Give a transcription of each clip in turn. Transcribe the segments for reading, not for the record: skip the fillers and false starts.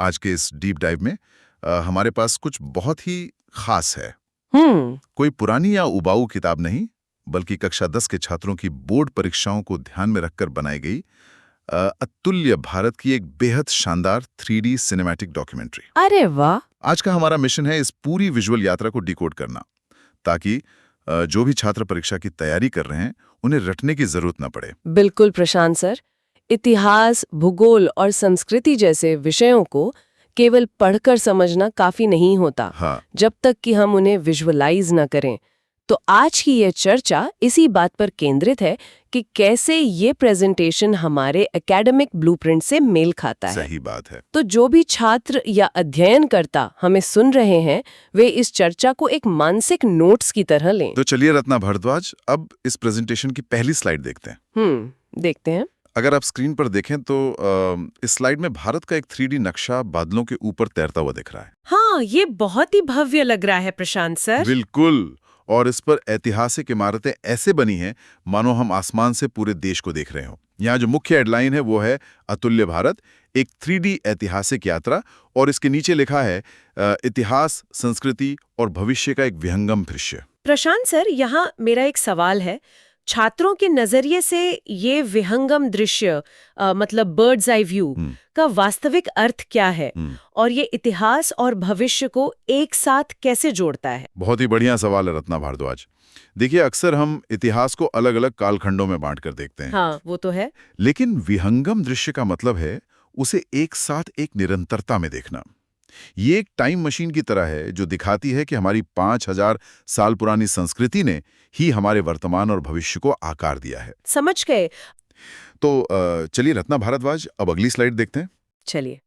आज के इस डीप डाइव में हमारे पास कुछ बहुत ही खास है। कोई पुरानी या उबाऊ किताब नहीं, बल्कि कक्षा 10 के छात्रों की बोर्ड परीक्षाओं को ध्यान में रखकर बनाई गई अतुल्य भारत की एक बेहद शानदार 3D सिनेमैटिक डॉक्यूमेंट्री। अरे वाह! आज का हमारा मिशन है इस पूरी विजुअल यात्रा को डिकोड करना, ताकि जो भी छात्र परीक्षा की तैयारी कर रहे हैं उन्हें रटने की जरूरत न पड़े। बिल्कुल प्रशांत सर, इतिहास, भूगोल और संस्कृति जैसे विषयों को केवल पढ़कर समझना काफी नहीं होता। हाँ। जब तक कि हम उन्हें विजुअलाइज न करें। तो आज की ये चर्चा इसी बात पर केंद्रित है कि कैसे ये प्रेजेंटेशन हमारे एकेडमिक ब्लूप्रिंट से मेल खाता है। सही बात है। तो जो भी छात्र या अध्ययनकर्ता हमें सुन रहे हैं, वे इस चर्चा को एक मानसिक नोट्स की तरह लें। तो चलिए रत्ना भारद्वाज, अब इस प्रेजेंटेशन की पहली स्लाइड देखते हैं। देखते हैं। अगर आप स्क्रीन पर देखें तो इस स्लाइड में भारत का एक 3D नक्शा बादलों के ऊपर तैरता हुआ दिख रहा है। हाँ, ये बहुत ही भव्य लग रहा है प्रशांत सर। बिल्कुल, और इस पर ऐतिहासिक इमारतें ऐसे बनी हैं मानो हम आसमान से पूरे देश को देख रहे हो। यहाँ जो मुख्य हेडलाइन है वो है अतुल्य भारत, एक 3D ऐतिहासिक यात्रा, और इसके नीचे लिखा है इतिहास, संस्कृति और भविष्य का एक विहंगम दृश्य। प्रशांत सर, यहाँ मेरा एक सवाल है। छात्रों के नजरिए से ये विहंगम दृश्य मतलब बर्ड्स आई व्यू का वास्तविक अर्थ क्या है, और ये इतिहास और भविष्य को एक साथ कैसे जोड़ता है? बहुत ही बढ़िया सवाल है रत्ना भारद्वाज। देखिए, अक्सर हम इतिहास को अलग अलग कालखंडों में बांटकर देखते हैं। हाँ, वो तो है। लेकिन विहंगम दृश्य का मतलब है उसे एक साथ एक निरंतरता में देखना। ये एक टाइम मशीन की तरह है जो दिखाती है कि हमारी 5000 साल पुरानी संस्कृति ने ही हमारे वर्तमान और भविष्य को आकार दिया है। समझ गए। तो चलिए रत्ना भारद्वाज, अब अगली स्लाइड देखते हैं। चलिए।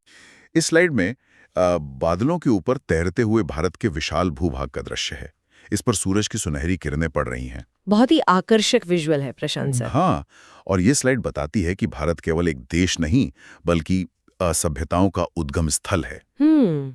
इस स्लाइड में बादलों के ऊपर तैरते हुए भारत के विशाल भूभाग का दृश्य है। इस पर सूरज की सुनहरी किरणें पड़ रही हैं। बहुत ही आकर्षक विजुअल है प्रशांत सर। हाँ, और ये स्लाइड बताती है कि भारत केवल एक देश नहीं, बल्कि सभ्यताओं का उद्गम स्थल है।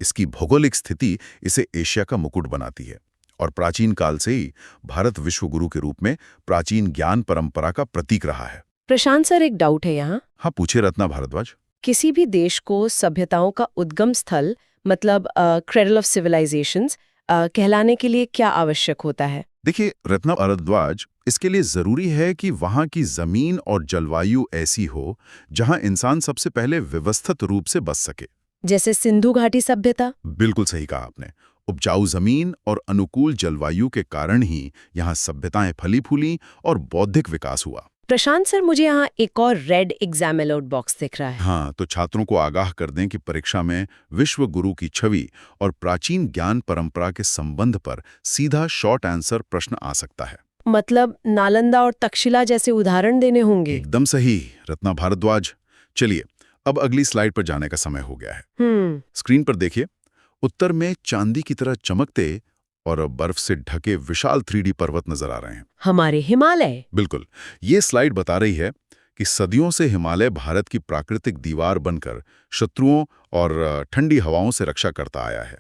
इसकी भौगोलिक स्थिति इसे एशिया का मुकुट बनाती है, और प्राचीन काल से ही भारत विश्वगुरु के रूप में प्राचीन ज्ञान परंपरा का प्रतीक रहा है। प्रशांत सर, एक डाउट है यहाँ। हाँ, पूछे रत्ना भारद्वाज। किसी भी देश को सभ्यताओं का उद्गम स्थल मतलब क्रेडल ऑफ सिविलाइजेशंस कहलाने के लिए क्या आवश्यक होता है? देखिए रत्ना भारद्वाज, इसके लिए जरूरी है कि वहां की जमीन और जलवायु ऐसी हो जहां इंसान सबसे पहले व्यवस्थित रूप से बस सके। जैसे सिंधु घाटी सभ्यता। बिल्कुल सही कहा आपने। उपजाऊ जमीन और अनुकूल जलवायु के कारण ही यहाँ सभ्यताएं फली फूली और बौद्धिक विकास हुआ। प्रशांत सर, मुझे यहाँ एक और रेड एग्जाम अलर्ट बॉक्स दिख रहा है। हाँ, तो छात्रों को आगाह कर दें कि परीक्षा में विश्व गुरु की छवि और प्राचीन ज्ञान परंपरा के संबंध पर सीधा शॉर्ट आंसर प्रश्न आ सकता है। मतलब नालंदा और तक्षशिला जैसे उदाहरण देने होंगे। एकदम सही रत्ना भारद्वाज। चलिए, अब अगली स्लाइड पर जाने का समय हो गया है। स्क्रीन पर देखिए, उत्तर में चांदी की तरह चमकते और बर्फ से ढके विशाल 3D पर्वत नजर आ रहे हैं। हमारे हिमालय। बिल्कुल, ये स्लाइड बता रही है कि सदियों से हिमालय भारत की प्राकृतिक दीवार बनकर शत्रुओं और ठंडी हवाओं से रक्षा करता आया है।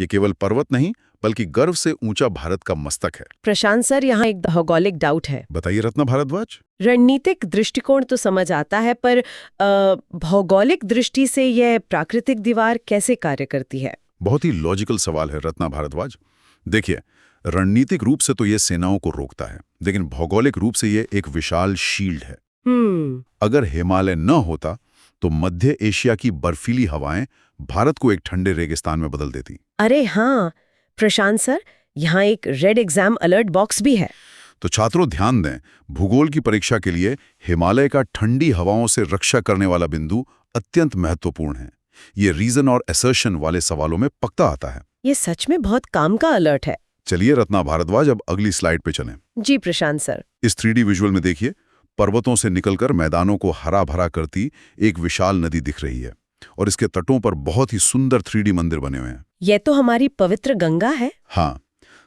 ये केवल पर्वत नहीं, बल्कि गर्व से ऊंचा भारत का मस्तक है। प्रशांत सर, यहाँ एक भौगोलिक डाउट है। बताइए रत्ना भारद्वाज। रणनीतिक दृष्टिकोण तो समझ आता है, पर भौगोलिक दृष्टि से यह प्राकृतिक दीवार कैसे कार्य करती है? बहुत ही लॉजिकल सवाल है रत्ना भारद्वाज। देखिए, रणनीतिक रूप से तो ये सेनाओं को रोकता है, लेकिन भौगोलिक रूप से ये एक विशाल शील्ड है। अगर हिमालय न होता तो मध्य एशिया की बर्फीली हवाएं भारत को एक ठंडे रेगिस्तान में बदल देती। अरे हाँ प्रशांत सर, यहाँ एक रेड एग्जाम अलर्ट बॉक्स भी है। तो छात्रों ध्यान दें, भूगोल की परीक्षा के लिए हिमालय का ठंडी हवाओं से रक्षा करने वाला बिंदु अत्यंत महत्वपूर्ण है। ये रीजन और असर्शन वाले सवालों में पक्का आता है। ये सच में बहुत काम का अलर्ट है। चलिए रत्ना भारद्वाज, अब अगली स्लाइड पे चलें। जी प्रशांत सर। इस 3D विजुअल में देखिए, पर्वतों से निकलकर मैदानों को हरा भरा करती एक विशाल नदी दिख रही है, और इसके तटों पर बहुत ही सुंदर 3D मंदिर बने हुए हैं। यह तो हमारी पवित्र गंगा है। हाँ,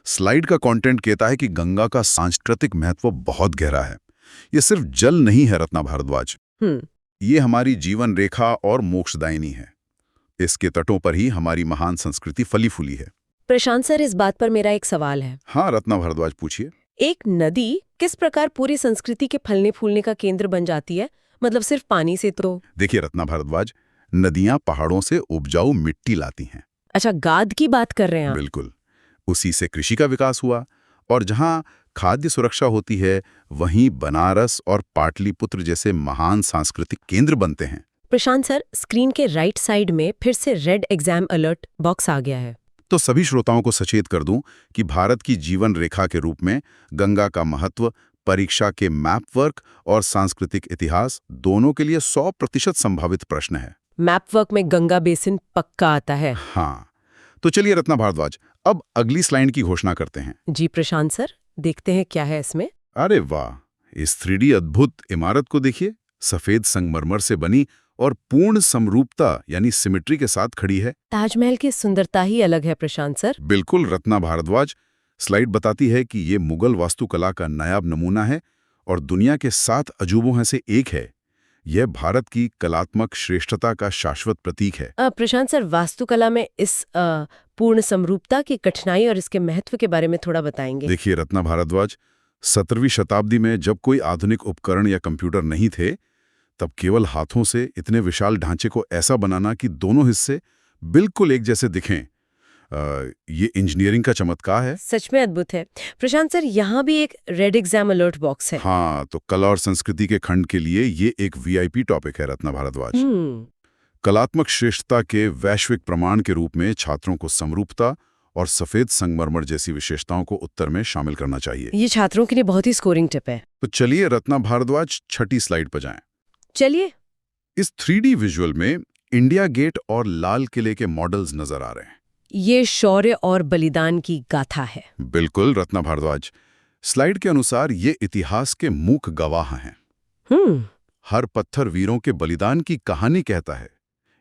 स्लाइड का कंटेंट कहता है कि गंगा का सांस्कृतिक महत्व बहुत गहरा है। ये सिर्फ जल नहीं है रत्ना भारद्वाज, ये हमारी जीवन रेखा और मोक्षदायिनी है। इसके तटों पर ही हमारी महान संस्कृति फली फूली है। प्रशांत सर, इस बात पर मेरा एक सवाल है। हाँ रत्ना भारद्वाज, पूछिए। एक नदी किस प्रकार पूरी संस्कृति के फलने फूलने का केंद्र बन जाती है? मतलब सिर्फ पानी से तो? देखिए रत्ना भारद्वाज, नदियां पहाड़ों से उपजाऊ मिट्टी लाती हैं। अच्छा, गाद की बात कर रहे हैं आप? बिल्कुल। उसी से कृषि का विकास हुआ और जहां खाद्य सुरक्षा होती है वहीं बनारस और पाटलिपुत्र जैसे महान सांस्कृतिक केंद्र बनते हैं। प्रशांत सर, स्क्रीन के राइट साइड में फिर से रेड एग्जाम अलर्ट बॉक्स आ गया है। तो सभी श्रोताओं को सचेत कर दूं कि भारत की जीवन रेखा के रूप में गंगा का महत्व, परीक्षा के मैप वर्क और सांस्कृतिक इतिहास दोनों के लिए 100% संभावित प्रश्न है। मैप वर्क में गंगा बेसिन पक्का आता है। हाँ, तो चलिए रत्ना भारद्वाज, अब अगली स्लाइड की घोषणा करते हैं। जी प्रशांत सर, देखते हैं क्या है इसमें। अरे वाह, इस 3D अद्भुत इमारत को देखिए। सफेद संगमरमर से बनी और पूर्ण समरूपता यानी सिमेट्री के साथ खड़ी है। ताजमहल की सुंदरता ही अलग है प्रशांत सर। बिल्कुल रत्ना भारद्वाज, स्लाइड बताती है कि ये मुगल वास्तुकला का नायाब नमूना है और दुनिया के 7 अजूबों में से एक है। यह भारत की कलात्मक श्रेष्ठता का शाश्वत प्रतीक है। प्रशांत सर, वास्तुकला में इस पूर्ण समरूपता की कठिनाई और इसके महत्व के बारे में थोड़ा बताएंगे? देखिए रत्ना भारद्वाज, 17वीं शताब्दी में जब कोई आधुनिक उपकरण या कंप्यूटर नहीं थे, तब केवल हाथों से इतने विशाल ढांचे को ऐसा बनाना कि दोनों हिस्से बिल्कुल एक जैसे दिखें, ये इंजीनियरिंग का चमत्कार है। सच में अद्भुत है। प्रशांत सर, यहाँ भी एक रेड एग्जाम अलर्ट बॉक्स है। हाँ, तो कला और संस्कृति के खंड के लिए ये एक VIP टॉपिक है रत्ना भारद्वाज। कलात्मक श्रेष्ठता के वैश्विक प्रमाण के रूप में छात्रों को समरूपता और सफेद संगमरमर जैसी विशेषताओं को उत्तर में शामिल करना चाहिए। ये छात्रों के लिए बहुत ही स्कोरिंग टिप है। तो चलिए रत्ना भारद्वाज, 6ठी स्लाइड पर जाएं। चलिए। इस 3D विजुअल में इंडिया गेट और लाल किले के मॉडल्स नजर आ रहे हैं। ये शौर्य और बलिदान की गाथा है। बिल्कुल रत्ना भारद्वाज, स्लाइड के अनुसार ये इतिहास के मूक गवाह हैं। हर पत्थर वीरों के बलिदान की कहानी कहता है।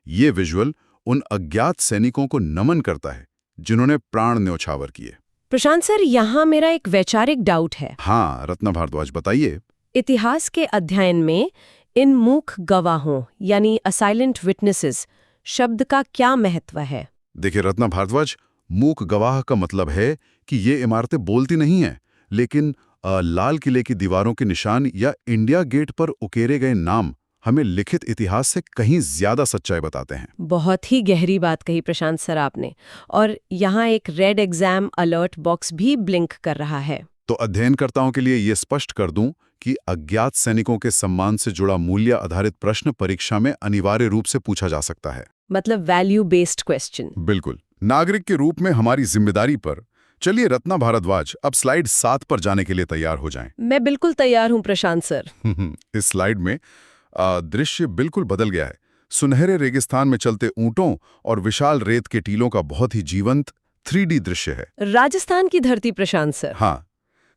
ये विजुअल उन अज्ञात सैनिकों को नमन करता है जिन्होंने प्राण न्यौछावर किए। प्रशांत सर, यहाँ मेरा एक वैचारिक डाउट है। हाँ रत्ना भारद्वाज, बताइए। इतिहास के अध्ययन में इन मूक गवाहों यानी असाइलेंट विटनेसेस शब्द का क्या महत्व है? देखिए रत्ना भारद्वाज, मूक गवाह का मतलब है कि ये इमारतें बोलती नहीं हैं, लेकिन लाल किले की दीवारों के निशान या इंडिया गेट पर उकेरे गए नाम हमें लिखित इतिहास से कहीं ज्यादा सच्चाई बताते हैं। बहुत ही गहरी बात कही प्रशांत सर आपने। और यहाँ एक रेड एग्जाम अलर्ट बॉक्स भी ब्लिंक कर रहा है। तो अध्ययनकर्ताओं के लिए ये स्पष्ट कर दूं कि अज्ञात सैनिकों के सम्मान से जुड़ा मूल्य आधारित प्रश्न परीक्षा में अनिवार्य रूप से पूछा जा सकता है। मतलब वैल्यू बेस्ड क्वेश्चन। बिल्कुल। नागरिक के रूप में हमारी जिम्मेदारी पर चलिए रत्ना भारद्वाज, अब स्लाइड 7 पर जाने के लिए तैयार हो जाएं। मैं बिल्कुल तैयार हूं प्रशांत सर। इस स्लाइड में दृश्य बिल्कुल बदल गया है। सुनहरे रेगिस्तान में चलते ऊंटों और विशाल रेत के टीलों का बहुत ही जीवंत 3D दृश्य है। राजस्थान की धरती प्रशांत सर। हाँ,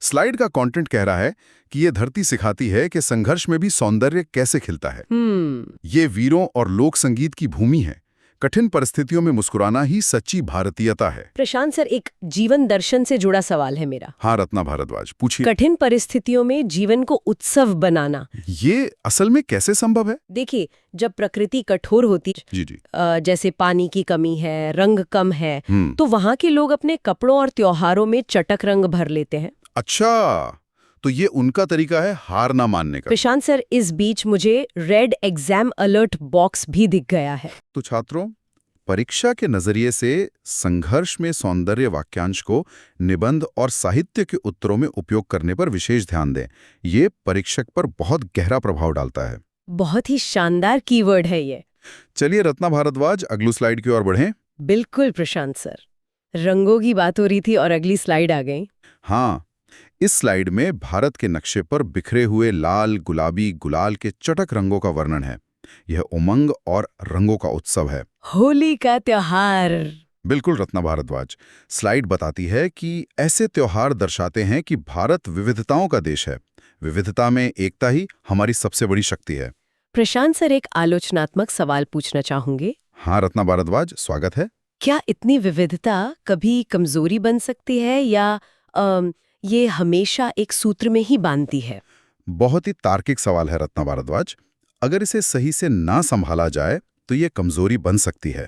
स्लाइड का कंटेंट कह रहा है कि ये धरती सिखाती है कि संघर्ष में भी सौंदर्य कैसे खिलता है। ये वीरों और लोक संगीत की भूमि है। कठिन परिस्थितियों में मुस्कुराना ही सच्ची भारतीयता है। प्रशांत सर, एक जीवन दर्शन से जुड़ा सवाल है मेरा। हाँ रत्ना भारद्वाज, पूछिए। कठिन परिस्थितियों में जीवन को उत्सव बनाना, ये असल में कैसे संभव है? देखिए, जब प्रकृति कठोर होती जी जी, जैसे पानी की कमी है, रंग कम है, तो वहाँ के लोग अपने कपड़ों और त्योहारों में चटक रंग भर लेते हैं। अच्छा, तो ये उनका तरीका है हार ना मानने का। प्रशांत सर, इस बीच मुझे रेड एग्जाम अलर्ट बॉक्स भी दिख गया है। तो छात्रों, परीक्षा के नजरिए से संघर्ष में सौंदर्य वाक्यांश को निबंध और साहित्य के उत्तरों में उपयोग करने पर विशेष ध्यान दें। ये परीक्षक पर बहुत गहरा प्रभाव डालता है। बहुत ही शानदार कीवर्ड है ये। चलिए रत्ना भारद्वाज, अगली स्लाइड की ओर बढ़ें। बिल्कुल प्रशांत सर, रंगों की बात हो रही थी और अगली स्लाइड आ गई। हाँ, इस स्लाइड में भारत के नक्शे पर बिखरे हुए लाल, गुलाबी, गुलाल के चटक रंगों का वर्णन है। यह उमंग और रंगों का उत्सव है, होली का त्योहार। बिल्कुल रत्ना भारद्वाज, स्लाइड बताती है कि ऐसे त्योहार दर्शाते हैं कि भारत विविधताओं का देश है। विविधता में एकता ही हमारी सबसे बड़ी शक्ति है। प्रशांत सर, एक आलोचनात्मक सवाल पूछना चाहूंगे। हाँ रत्ना भारद्वाज, स्वागत है। क्या इतनी विविधता कभी कमजोरी बन सकती है या ये हमेशा एक सूत्र में ही बांधती है? बहुत ही तार्किक सवाल है रत्ना भारद्वाज। अगर इसे सही से ना संभाला जाए तो ये कमजोरी बन सकती है।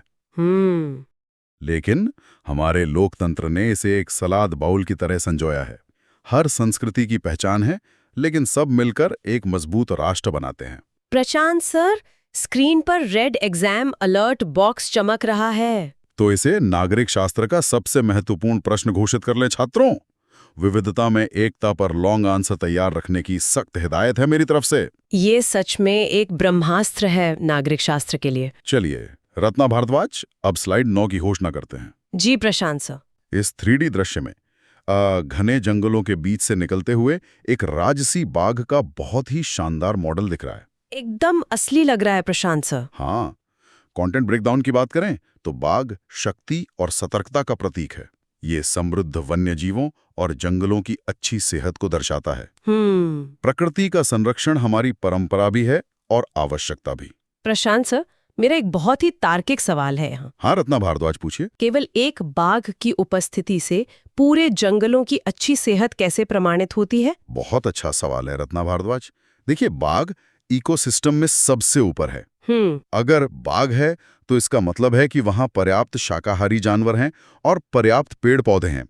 लेकिन हमारे लोकतंत्र ने इसे एक सलाद बाउल की तरह संजोया है। हर संस्कृति की पहचान है, लेकिन सब मिलकर एक मजबूत राष्ट्र बनाते हैं। प्रशांत सर, स्क्रीन पर रेड एग्जाम अलर्ट बॉक्स चमक रहा है। तो इसे नागरिक शास्त्र का सबसे महत्वपूर्ण प्रश्न घोषित कर लें छात्रों। विविधता में एकता पर लॉन्ग आंसर तैयार रखने की सख्त हिदायत है मेरी तरफ से। ये सच में एक ब्रह्मास्त्र है नागरिक शास्त्र के लिए। चलिए रत्ना भारद्वाज, अब स्लाइड 9 की घोषणा करते हैं। जी प्रशांत सर। इस 3D दृश्य में घने जंगलों के बीच से निकलते हुए एक राजसी बाघ का बहुत ही शानदार मॉडल दिख रहा है। एकदम असली लग रहा है प्रशांत सर। हाँ, कंटेंट ब्रेकडाउन की बात करें तो बाघ शक्ति और सतर्कता का प्रतीक है। ये समृद्ध वन्य जीवों और जंगलों की अच्छी सेहत को दर्शाता है। प्रकृति का संरक्षण हमारी परंपरा भी है और आवश्यकता भी। प्रशांत सर, मेरा एक बहुत ही तार्किक सवाल है यहाँ। हाँ रत्ना भारद्वाज, पूछिए। केवल एक बाघ की उपस्थिति से पूरे जंगलों की अच्छी सेहत कैसे प्रमाणित होती है? बहुत अच्छा सवाल है रत्ना भारद्वाज। देखिए, बाघ इकोसिस्टम में सबसे ऊपर है। अगर बाघ है तो इसका मतलब है कि वहां पर्याप्त शाकाहारी जानवर हैं और पर्याप्त पेड़ पौधे हैं,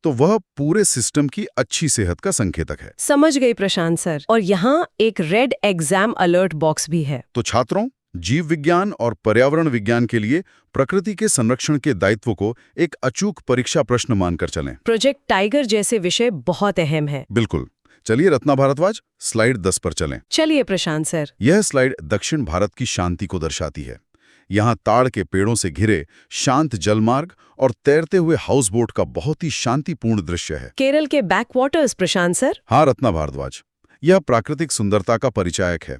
तो वह पूरे सिस्टम की अच्छी सेहत का संकेतक है। समझ गई प्रशांत सर। और यहाँ एक रेड एग्जाम अलर्ट बॉक्स भी है। तो छात्रों, जीव विज्ञान और पर्यावरण विज्ञान के लिए प्रकृति के संरक्षण के दायित्व को एक अचूक परीक्षा प्रश्न मानकर चलें। प्रोजेक्ट टाइगर जैसे विषय बहुत अहम है। बिल्कुल। चलिए रत्ना भारद्वाज, स्लाइड 10 पर चलें। चलिए प्रशांत सर। यह स्लाइड दक्षिण भारत की शांति को दर्शाती है। यहाँ ताड़ के पेड़ों से घिरे शांत जलमार्ग और तैरते हुए हाउस बोट का बहुत ही शांतिपूर्ण दृश्य है। केरल के बैकवाटर्स प्रशांत सर। हाँ रत्ना भारद्वाज, यह प्राकृतिक सुंदरता का परिचायक है।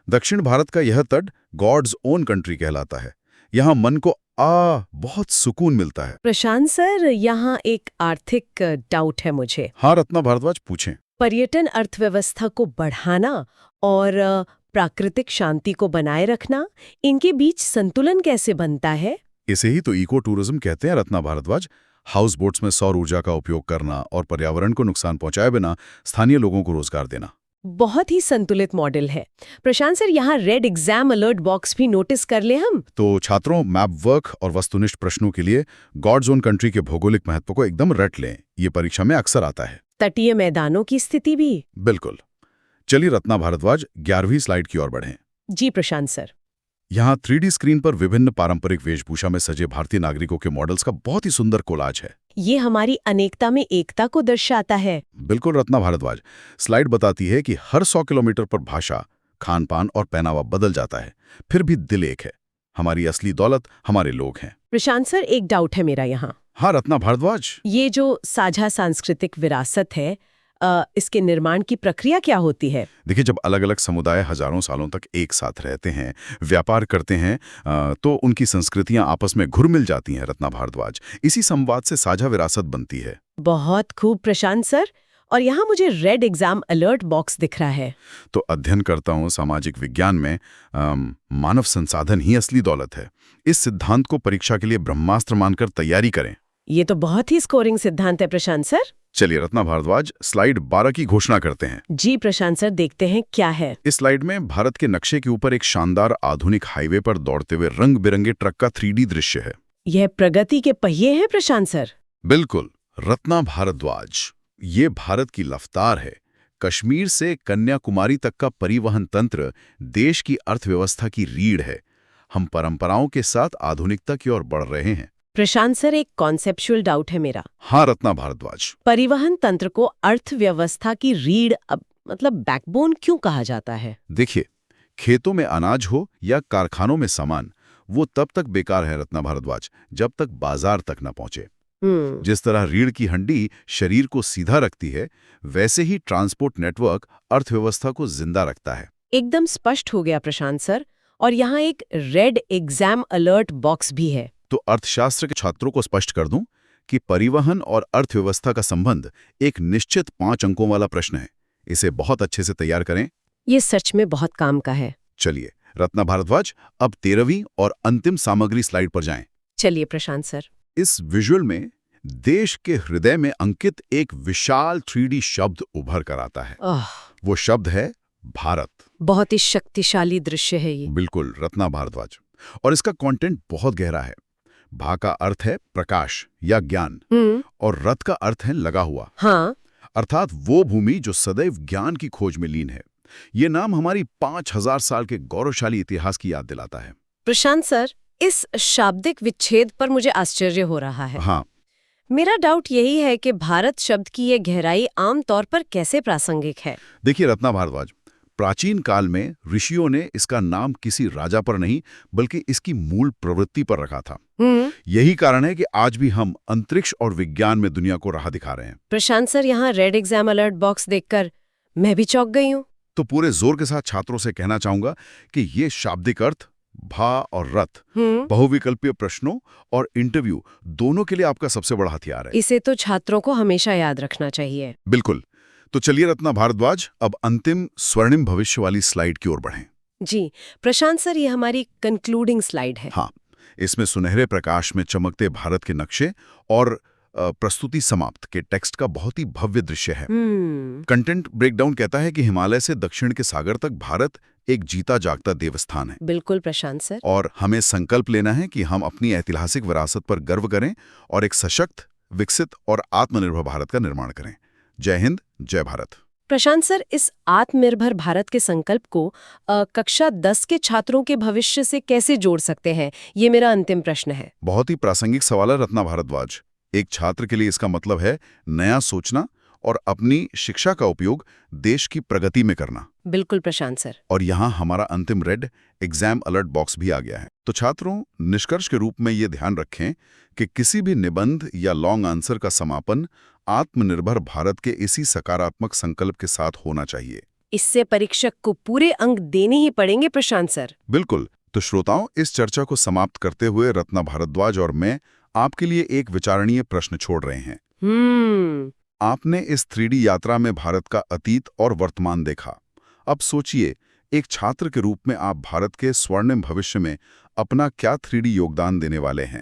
दक्षिण भारत का यह तट गॉड्स ओन कंट्री कहलाता है। यहाँ मन को बहुत सुकून मिलता है। प्रशांत सर, यहाँ एक आर्थिक डाउट है मुझे। हाँ रत्ना भारद्वाज, पूछें। पर्यटन अर्थव्यवस्था को बढ़ाना और प्राकृतिक शांति को बनाए रखना, इनके बीच संतुलन कैसे बनता है? इसे ही तो इको टूरिज्म कहते हैं रत्ना भारद्वाज। हाउस बोट्स में सौर ऊर्जा का उपयोग करना और पर्यावरण को नुकसान पहुंचाए बिना स्थानीय लोगों को रोजगार देना। बहुत ही संतुलित मॉडल है। प्रशांत सर, यहाँ रेड एग्जाम अलर्ट बॉक्स भी नोटिस कर ले हम। तो छात्रों, मैप वर्क और वस्तुनिष्ठ प्रश्नों के लिए गॉड्स ओन कंट्री के भौगोलिक महत्व को एकदम रट लें। ये परीक्षा में अक्सर आता है। तटीय मैदानों की स्थिति भी। बिल्कुल। चलिए रत्ना भारद्वाज, 11वीं स्लाइड की ओर बढ़ें। जी प्रशांत सर। यहाँ 3D स्क्रीन पर विभिन्न पारंपरिक वेशभूषा में सजे भारतीय नागरिकों के मॉडल्स का बहुत ही सुंदर कोलाज है। ये हमारी अनेकता में एकता को दर्शाता है। बिल्कुल रत्ना भारद्वाज। स्लाइड बताती है कि हर 100 किलोमीटर पर भाषा, खान पान और पहनावा बदल जाता है, फिर भी दिल एक है। हमारी असली दौलत हमारे लोग हैं। प्रशांत सर, एक डाउट है मेरा यहाँ। हाँ रत्ना भारद्वाज। ये जो साझा सांस्कृतिक विरासत है, इसके निर्माण की प्रक्रिया क्या होती है? देखिए, जब अलग अलग समुदाय हजारों सालों तक एक साथ रहते हैं, व्यापार करते हैं, तो उनकी संस्कृतियां आपस में घुल मिल जाती हैं रत्ना भारद्वाज। इसी संवाद से साझा विरासत बनती है। बहुत खूब प्रशांत सर। और यहाँ मुझे रेड एग्जाम अलर्ट बॉक्स दिख रहा है। तो अध्ययन करता हूँ सामाजिक विज्ञान में मानव संसाधन ही असली दौलत है। इस सिद्धांत को परीक्षा के लिए ब्रह्मास्त्र मानकर तैयारी करें। ये तो बहुत ही स्कोरिंग सिद्धांत है प्रशांत सर। चलिए रत्ना भारद्वाज, स्लाइड 12 की घोषणा करते हैं। जी प्रशांत सर, देखते हैं क्या है। इस स्लाइड में भारत के नक्शे के ऊपर एक शानदार आधुनिक हाईवे पर दौड़ते हुए रंग बिरंगे ट्रक का 3D दृश्य है। यह प्रगति के पहिए हैं प्रशांत सर। बिल्कुल रत्ना भारद्वाज, ये भारत की रफ्तार है। कश्मीर से कन्याकुमारी तक का परिवहन तंत्र देश की अर्थव्यवस्था की रीढ़ है। हम परंपराओं के साथ आधुनिकता की ओर बढ़ रहे हैं। प्रशांत सर, एक कॉन्सेप्चुअल डाउट है मेरा। हाँ रत्ना भारद्वाज। परिवहन तंत्र को अर्थव्यवस्था की रीढ़ मतलब बैकबोन क्यों कहा जाता है? देखिए, खेतों में अनाज हो या कारखानों में सामान, वो तब तक बेकार है रत्ना भारद्वाज जब तक बाजार तक न पहुंचे। जिस तरह रीढ़ की हड्डी शरीर को सीधा रखती है, वैसे ही ट्रांसपोर्ट नेटवर्क अर्थव्यवस्था को जिंदा रखता है। एकदम स्पष्ट हो गया प्रशांत सर। और यहाँ एक रेड एग्जाम अलर्ट बॉक्स भी है। तो अर्थशास्त्र के छात्रों को स्पष्ट कर दूं कि परिवहन और अर्थव्यवस्था का संबंध एक निश्चित 5 अंकों वाला प्रश्न है। इसे बहुत अच्छे से तैयार करें। ये सच में बहुत काम का है। चलिए रत्ना भारद्वाज, अब 13वीं और अंतिम सामग्री स्लाइड पर जाएं। चलिए प्रशांत सर। इस विजुअल में देश के हृदय में अंकित एक विशाल 3D शब्द उभर कर आता है। वो शब्द है भारत। बहुत ही शक्तिशाली दृश्य है ये। बिल्कुल रत्ना भारद्वाज। और इसका कंटेंट बहुत गहरा है। भा का अर्थ है प्रकाश या ज्ञान, और रथ का अर्थ है लगा हुआ। हाँ। अर्थात वो भूमि जो सदैव ज्ञान की खोज में लीन है। ये नाम हमारी 5000 साल के गौरवशाली इतिहास की याद दिलाता है। प्रशांत सर, इस शाब्दिक विच्छेद पर मुझे आश्चर्य हो रहा है। हाँ, मेरा डाउट यही है कि भारत शब्द की ये गहराई आम तौर पर कैसे प्रासंगिक है। देखिए रत्ना भारद्वाज, प्राचीन काल में ऋषियों ने इसका नाम किसी राजा पर नहीं बल्कि इसकी मूल प्रवृत्ति पर रखा था। यही कारण है कि आज भी हम अंतरिक्ष और विज्ञान में दुनिया को राह दिखा रहे हैं। प्रशांत सर, यहाँ रेड एग्जाम अलर्ट बॉक्स देखकर मैं भी चौंक गई हूँ। तो पूरे जोर के साथ छात्रों से कहना चाहूंगा कि ये शाब्दिक अर्थ, भा और रथ, बहुविकल्पीय प्रश्नों और इंटरव्यू दोनों के लिए आपका सबसे बड़ा हथियार है। इसे तो छात्रों को हमेशा याद रखना चाहिए। बिल्कुल। तो चलिए रत्ना भारद्वाज, अब अंतिम स्वर्णिम भविष्य वाली स्लाइड की ओर बढ़ें। जी प्रशांत सर, ये हमारी कंक्लूडिंग स्लाइड है। हाँ, इसमें सुनहरे प्रकाश में चमकते भारत के नक्शे और प्रस्तुति समाप्त के टेक्स्ट का बहुत ही भव्य दृश्य है। कंटेंट ब्रेकडाउन कहता है कि हिमालय से दक्षिण के सागर तक भारत एक जीता जागता देवस्थान है। बिल्कुल प्रशांत सर। और हमें संकल्प लेना है कि हम अपनी ऐतिहासिक विरासत पर गर्व करें और एक सशक्त, विकसित और आत्मनिर्भर भारत का निर्माण करें। जय हिंद, जय भारत। प्रशांत सर, इस आत्मनिर्भर भारत के संकल्प को कक्षा 10 के छात्रों के भविष्य से कैसे जोड़ सकते हैं, ये मेरा अंतिम प्रश्न है। बहुत ही प्रासंगिक सवाल है रत्ना भारद्वाज। एक छात्र के लिए इसका मतलब है नया सोचना और अपनी शिक्षा का उपयोग देश की प्रगति में करना। बिल्कुल प्रशांत सर। और यहाँ हमारा अंतिम रेड एग्जाम अलर्ट बॉक्स भी आ गया है। तो छात्रों, निष्कर्ष के रूप में ये ध्यान रखें कि किसी भी निबंध या लॉन्ग आंसर का समापन आत्मनिर्भर भारत के इसी सकारात्मक संकल्प के साथ होना चाहिए। इससे परीक्षक को पूरे अंक देने ही पड़ेंगे प्रशांत सर। बिल्कुल। तो श्रोताओं, इस चर्चा को समाप्त करते हुए रत्ना भारद्वाज और मैं आपके लिए एक विचारणीय प्रश्न छोड़ रहे हैं। आपने इस 3D यात्रा में भारत का अतीत और वर्तमान देखा। अब सोचिए, एक छात्र के रूप में आप भारत के स्वर्णिम भविष्य में अपना क्या 3D योगदान देने वाले हैं।